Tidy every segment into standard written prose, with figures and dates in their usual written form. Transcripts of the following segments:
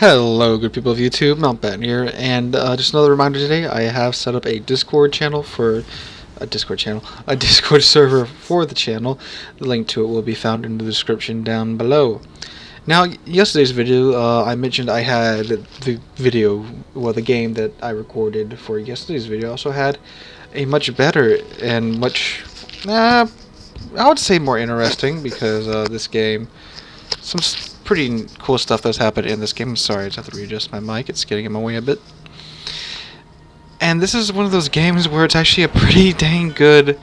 Hello, good people of YouTube. Mountbatten here, and just another reminder today. I have set up a Discord channel for a Discord server for the channel. The link to it will be found in the description down below. Now, yesterday's video, I mentioned I had the the game that I recorded for yesterday's video. I also had a much better and much, I would say more interesting, because this game, pretty cool stuff that's happened in this game. I'm sorry, I just have to readjust my mic. It's getting in my way a bit. And this is one of those games where it's actually a pretty dang good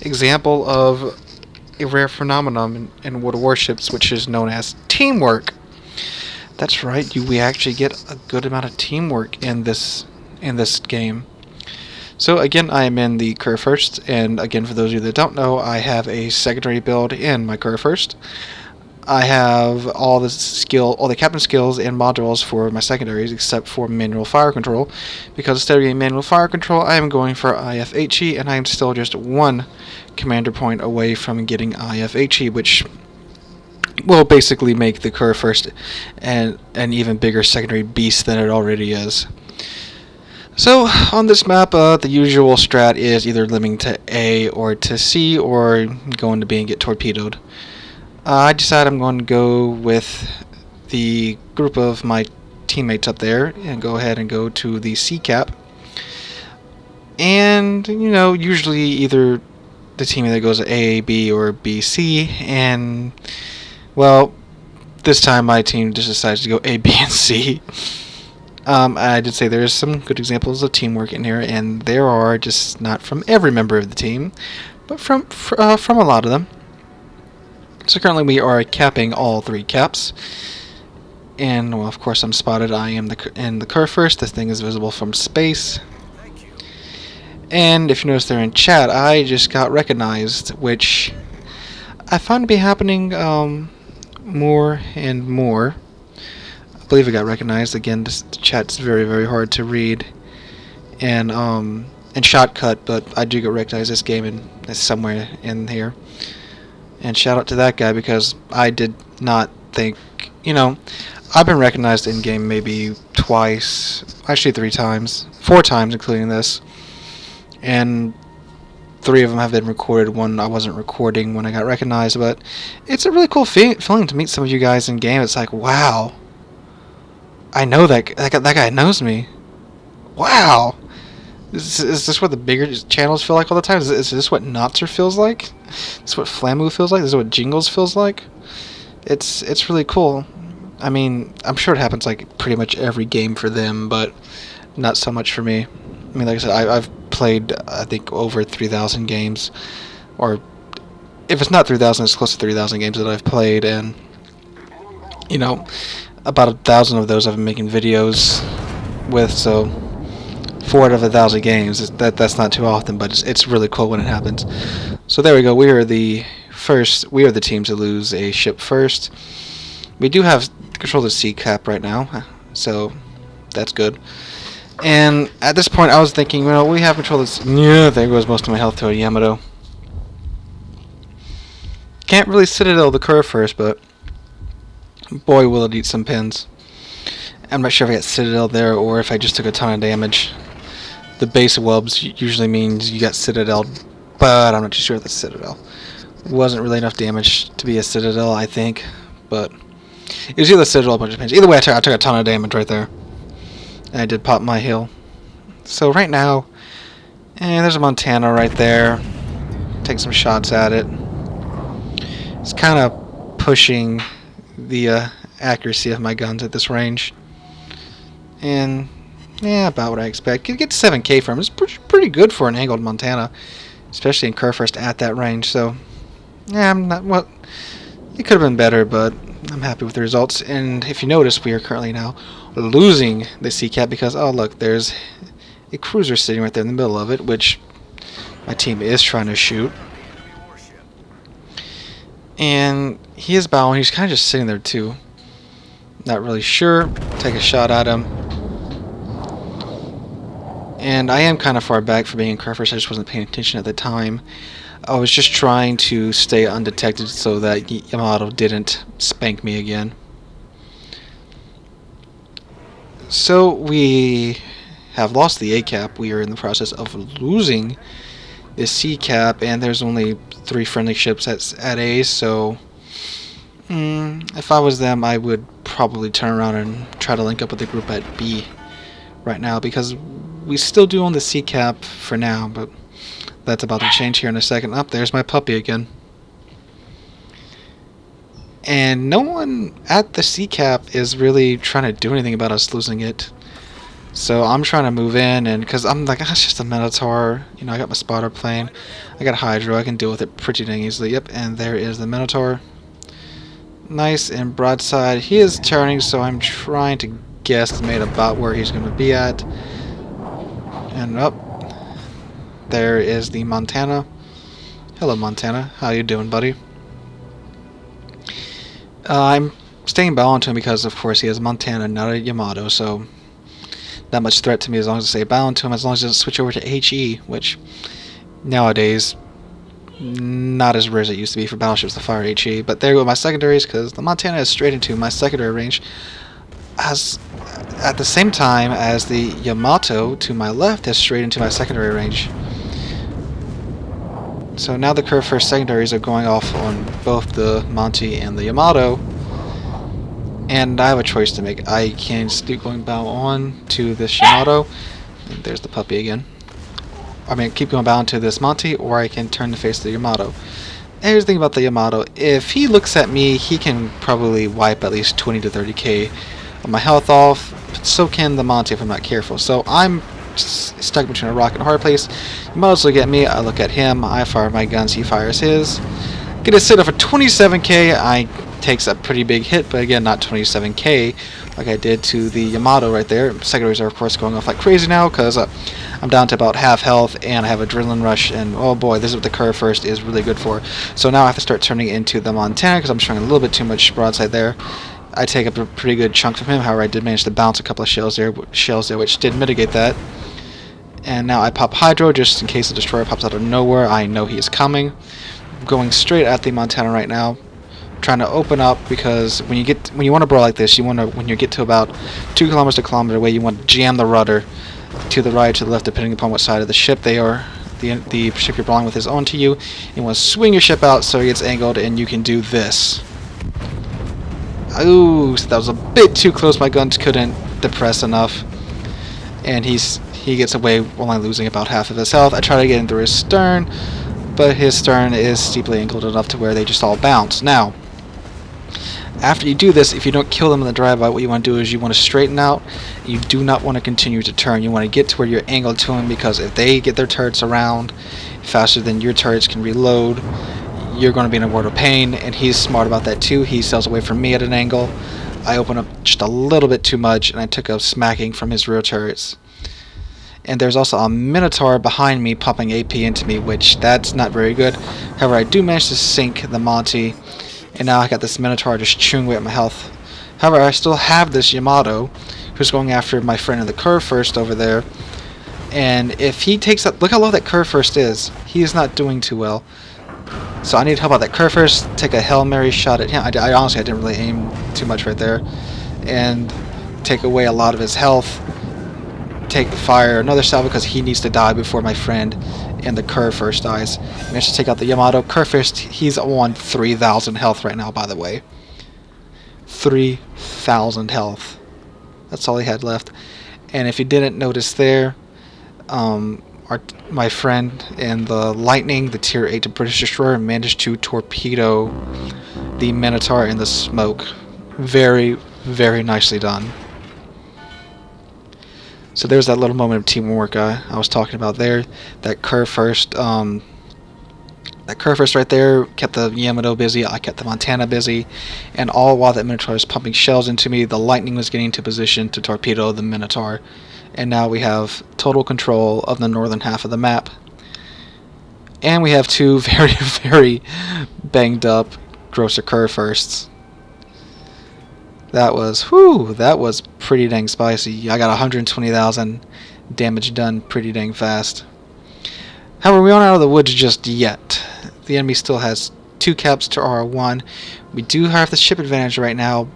example of a rare phenomenon in World of Warships, which is known as teamwork. That's right, we actually get a good amount of teamwork in this game. So again, I am in the Kurfurst, and again, for those of you that don't know, I have a secondary build in my Kurfurst. I have all the captain skills and modules for my secondaries except for manual fire control, because instead of getting manual fire control, I am going for IFHE, and I am still just one commander point away from getting IFHE, which will basically make the Kurfurst an even bigger secondary beast than it already is. So on this map, the usual strat is either living to A or to C, or going to B and get torpedoed. I decided I'm going to go with the group of my teammates up there and go ahead and go to the C cap. And, usually either the team either goes to A, B, or B, C. And, well, this time my team just decides to go A, B, and C. I did say there's some good examples of teamwork in here, and there are, just not from every member of the team, but from a lot of them. So currently we are capping all three caps, and well, of course I'm spotted. I am in the Kurfurst. This thing is visible from space. And if you notice there in chat, I just got recognized, which I find to be happening more and more. I believe I got recognized again. The chat's very, very hard to read and shortcut, but I do get recognized this game, and it's somewhere in here. And shout out to that guy, because I did not think, I've been recognized in game maybe twice, actually 3 times, 4 times including this, and 3 of them have been recorded. 1 I wasn't recording when I got recognized, but it's a really cool feeling to meet some of you guys in game. It's like, wow, I know that guy knows me. Wow. Is this what the bigger channels feel like all the time? Is this what Notzer feels like? Is this what Flamu feels like? Is this what Jingles feels like? It's really cool. I mean, I'm sure it happens like pretty much every game for them, but not so much for me. I mean, like I said, I've played, I think, over 3,000 games, or if it's not 3,000, it's close to 3,000 games that I've played, and about 1,000 of those I've been making videos with, so 4 out of 1,000 games. That's not too often, but it's really cool when it happens. So there we go. We are the team to lose a ship first. We do have control of the C cap right now, so that's good. And at this point, I was thinking, we have control of this. Yeah, there goes most of my health to a Yamato. Can't really Citadel the Kurfurst, but boy, will it eat some pins. I'm not sure if I got Citadel there or if I just took a ton of damage. The base wubs usually means you got Citadel, but I'm not too sure if that's Citadel. Wasn't really enough damage to be a Citadel, I think, but it was either Citadel or a bunch of pins. Either way, I took a ton of damage right there, and I did pop my heal. So right now, there's a Montana right there. Take some shots at it. It's kind of pushing the accuracy of my guns at this range, and yeah, about what I expect. You get 7k from it. It's pretty good for an angled Montana, especially in Kurfurst at that range. So, yeah, it could have been better, but I'm happy with the results. And if you notice, we are currently now losing the C cap because, oh look, there's a cruiser sitting right there in the middle of it, which my team is trying to shoot. And he is bowing. He's kind of just sitting there too. Not really sure. Take a shot at him. And I am kind of far back for being in Kurfurst. I just wasn't paying attention at the time. I was just trying to stay undetected so that Yamato didn't spank me again. So we have lost the A cap. We are in the process of losing the C cap, and there's only 3 friendly ships at A. So if I was them, I would probably turn around and try to link up with the group at B right now, because we still do own the C cap for now, but that's about to change here in a second. Up there's my puppy again. And no one at the C cap is really trying to do anything about us losing it. So I'm trying to move in, and because I'm like, it's just a Minotaur. You know, I got my spotter plane. I got Hydro. I can deal with it pretty dang easily. Yep, and there is the Minotaur. Nice and broadside. He is turning, so I'm trying to guesstimate about where he's going to be at. And up, there is the Montana. Hello, Montana. How you doing, buddy? I'm staying bound to him because, of course, he has Montana, not a Yamato, so not much threat to me as long as I stay bound to him, as long as he doesn't switch over to HE, which nowadays not as rare as it used to be for battleships to fire HE. But there go my secondaries, because the Montana is straight into my secondary range, as at the same time as the Yamato to my left is straight into my secondary range. So now the Kurfurst secondaries are going off on both the Monty and the Yamato, and I have a choice to make. I can keep going bow on to this Yamato, and there's the puppy again. I mean, keep going bound to this Monty, or I can turn to face the Yamato. And here's the thing about the Yamato: if he looks at me, he can probably wipe at least 20 to 30k of my health off. But so can the Monty if I'm not careful. So I'm stuck between a rock and a hard place. Yamato's look at me, I look at him, I fire my guns, he fires his. Get a sit up for 27k. I takes a pretty big hit, but again, not 27k like I did to the Yamato right there. Secondaries are, of course, going off like crazy now because I'm down to about half health and I have adrenaline rush, and oh boy, this is what the Kurfurst is really good for. So now I have to start turning into the Montana because I'm showing a little bit too much broadside there. I take up a pretty good chunk from him. However, I did manage to bounce a couple of shells there, which did mitigate that. And now I pop Hydro just in case the destroyer pops out of nowhere. I know he is coming. I'm going straight at the Montana right now, trying to open up, because when you want to brawl like this, when you get to about 2 kilometers to kilometer away, you want to jam the rudder to the right, to the left, depending upon what side of the ship they are. The ship you're brawling with is onto you. You want to swing your ship out so it gets angled, and you can do this. Ooh, so that was a bit too close. My guns couldn't depress enough, and he gets away while I'm losing about half of his health. I try to get in through his stern, but his stern is steeply angled enough to where they just all bounce. Now, after you do this, if you don't kill them in the drive-by, what you want to do is you want to straighten out. You do not want to continue to turn. You want to get to where you're angled to them, because if they get their turrets around faster than your turrets can reload, you're going to be in a world of pain, and he's smart about that too. He sails away from me at an angle. I open up just a little bit too much, and I took a smacking from his rear turrets. And there's also a Minotaur behind me popping AP into me, which that's not very good. However, I do manage to sink the Monty, and now I got this Minotaur just chewing away at my health. However, I still have this Yamato who's going after my friend in the Kurfurst over there. And if he takes that, look how low that Kurfurst is. He is not doing too well. So I need help out that Kurfurst. Take a Hail Mary shot at him. I honestly didn't really aim too much right there, and take away a lot of his health. Take fire another salvo because he needs to die before my friend and the Kurfurst dies. Managed to take out the Yamato. Kurfurst, he's on 3,000 health right now, by the way. 3,000 health. That's all he had left. And if you didn't notice there, my friend in the Lightning, the Tier 8 British destroyer, managed to torpedo the Minotaur in the smoke. Very, very nicely done. So there's that little moment of teamwork I was talking about there. That Kurfurst right there kept the Yamato busy. I kept the Montana busy, and all while that Minotaur was pumping shells into me, the Lightning was getting into position to torpedo the Minotaur. And now we have total control of the northern half of the map. And we have 2 very, very banged up Grosser Kurfursts. That was pretty dang spicy. I got 120,000 damage done pretty dang fast. However, we aren't out of the woods just yet. The enemy still has 2 caps to our 1. We do have the ship advantage right now,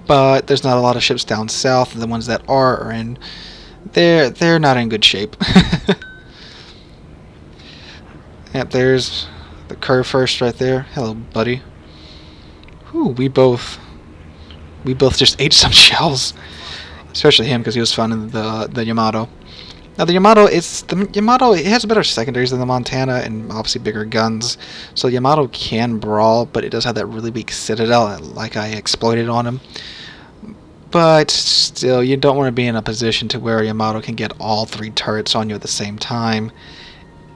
but there's not a lot of ships down south, and the ones that are in they're not in good shape. Yep, there's the Kurfurst right there. Hello, buddy. Ooh, we both just ate some shells, especially him because he was finding the Yamato. Now the Yamato, it has better secondaries than the Montana and obviously bigger guns. So Yamato can brawl, but it does have that really weak citadel, like I exploited on him. But still, you don't want to be in a position to where Yamato can get all 3 turrets on you at the same time.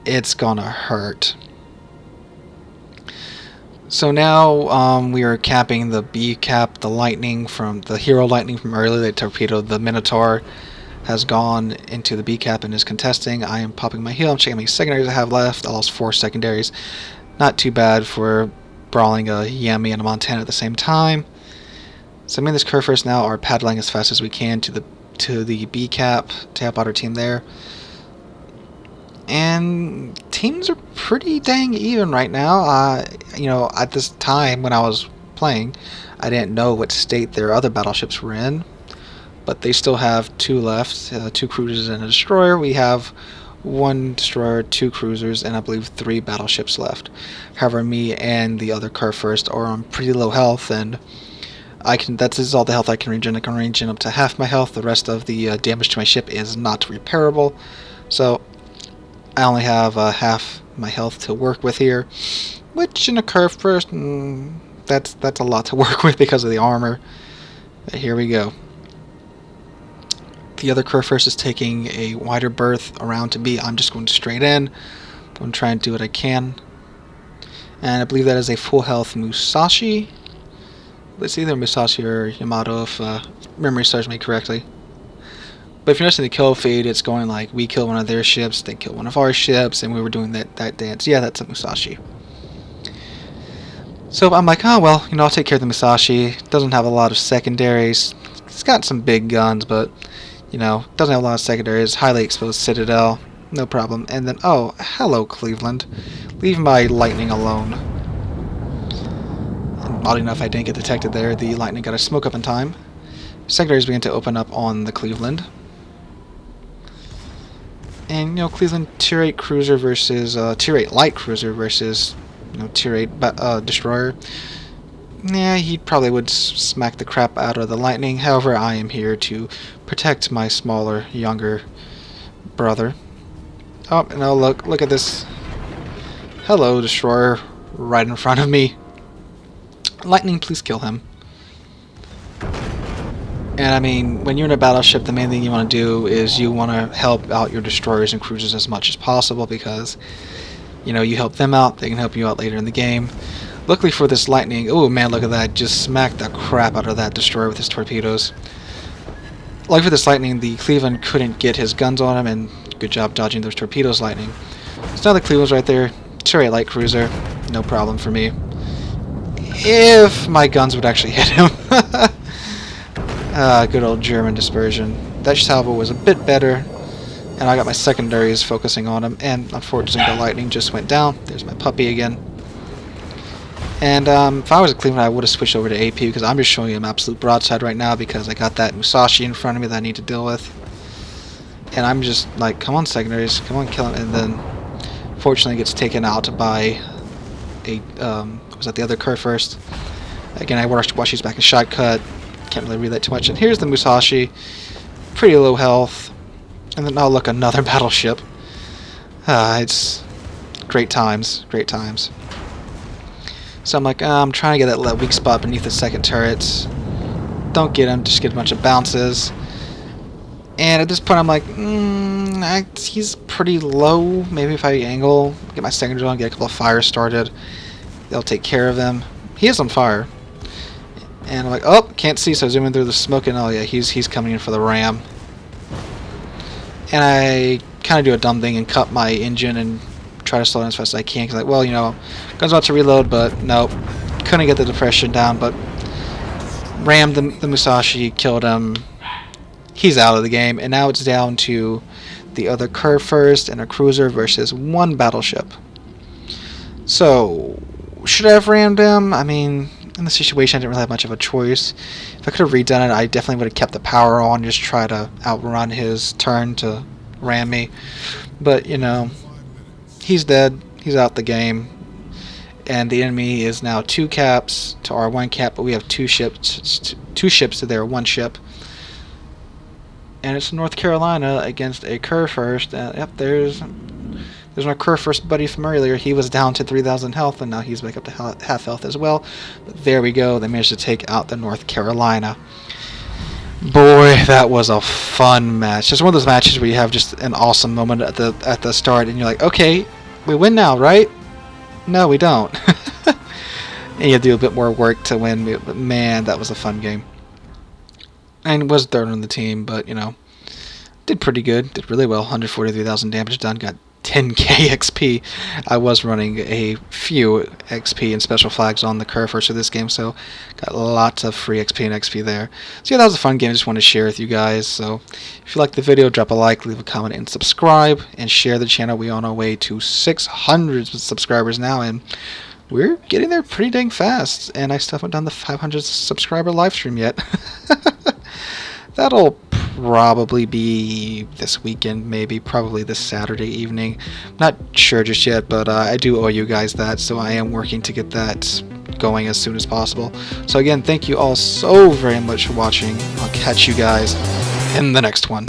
It's gonna hurt. So now we are capping the B cap, the lightning from the hero lightning from earlier. They torpedoed the Minotaur. Has gone into the B cap and is contesting. I am popping my heal. I'm checking how many secondaries I have left. I lost 4 secondaries. Not too bad for brawling a Yami and a Montana at the same time. So me and this Kurfurst now are paddling as fast as we can to the B cap to help out our team there. And teams are pretty dang even right now. You know, at this time when I was playing, I didn't know what state their other battleships were in. But they still have 2 left, 2 cruisers and a destroyer. We have 1 destroyer, 2 cruisers, and I believe 3 battleships left. However, me and the other Kurfurst are on pretty low health, and this is all the health I can regen. I can regen up to half my health. The rest of the damage to my ship is not repairable, so I only have half my health to work with here, which in a Kurfurst, that's a lot to work with because of the armor. But here we go. The other Kurfurst is taking a wider berth around to B. I'm just going straight in. I'm going to try and do what I can. And I believe that is a full health Musashi. It's either Musashi or Yamato if memory serves me correctly. But if you're noticing the kill feed, it's going like we kill one of their ships, they kill one of our ships, and we were doing that dance. Yeah, that's a Musashi. So I'm like, oh well, you know, I'll take care of the Musashi. Doesn't have a lot of secondaries. It's got some big guns, but you know, doesn't have a lot of secondaries. Highly exposed citadel, no problem. And then, oh, hello Cleveland. Leave my lightning alone. And oddly enough, I didn't get detected there. The lightning got a smoke up in time. Secondaries began to open up on the Cleveland. And, you know, Cleveland tier 8 cruiser versus, tier 8 light cruiser versus, you know, tier 8 destroyer. Yeah, he probably would smack the crap out of the lightning. However, I am here to protect my smaller, younger brother. Oh, no, look at this. Hello, destroyer, right in front of me. Lightning, please kill him. And I mean, when you're in a battleship, the main thing you want to do is you want to help out your destroyers and cruisers as much as possible because, you know, you help them out, they can help you out later in the game. Luckily for this lightning, oh man, look at that, just smacked the crap out of that destroyer with his torpedoes. Luckily for this lightning, the Cleveland couldn't get his guns on him, and good job dodging those torpedoes, lightning. So now the Cleveland's right there, tier 8 light cruiser, no problem for me. If my guns would actually hit him. Good old German dispersion. That salvo was a bit better, and I got my secondaries focusing on him, and unfortunately the lightning just went down. There's my puppy again. And if I was a Cleveland, I would have switched over to AP because I'm just showing him absolute broadside right now because I got that Musashi in front of me that I need to deal with. And I'm just like, come on, secondaries, come on, kill him. And then, fortunately, gets taken out by a, was that the other Kurfurst? Again, I watched he's back in shotcut. Can't really read that too much. And here's the Musashi, pretty low health. And then, oh look, another battleship. It's great times, great times. So I'm like, I'm trying to get that weak spot beneath the second turrets. Don't get him, just get a bunch of bounces. And at this point I'm like, he's pretty low. Maybe if I angle, get my second drill and get a couple of fires started, they'll take care of him. He is on fire. And I'm like, oh, can't see, so zooming through the smoke, and oh yeah, he's coming in for the ram. And I kind of do a dumb thing and cut my engine and try to slow down as fast as I can, because like, well, you know, gun's about to reload, but nope, couldn't get the depression down, but rammed the Musashi, killed him. He's out of the game, and now it's down to the other Kurfurst and a cruiser versus 1 battleship. So should I have rammed him? I mean, in the situation, I didn't really have much of a choice. If I could have redone it, I definitely would have kept the power on, just try to outrun his turn to ram me. But, you know, he's dead. He's out the game. And the enemy is now 2 caps to our 1 cap, but we have 2 ships to their 1 ship. And it's North Carolina against a Kurfurst. Yep, there's my Kurfurst buddy from earlier. He was down to 3,000 health, and now he's back up to half health as well. But there we go. They managed to take out the North Carolina. Boy, that was a fun match. Just one of those matches where you have just an awesome moment at the start, and you're like, okay, we win now, right? No, we don't. And you have to do a bit more work to win. But man, that was a fun game. And was third on the team, but, you know, did pretty good. Did really well. 143,000 damage done. Got 10k XP. I was running a few XP and special flags on the Kurfurst for this game, so got lots of free XP and XP there. So yeah, that was a fun game. I just wanted to share with you guys. So if you liked the video, drop a like, leave a comment, and subscribe, and share the channel. We're on our way to 600 subscribers now, and we're getting there pretty dang fast. And I still haven't done the 500 subscriber live stream yet. That'll probably be this weekend, probably this Saturday evening. Not sure just yet, but I do owe you guys that, so I am working to get that going as soon as possible. So again, thank you all so very much for watching. I'll catch you guys in the next one.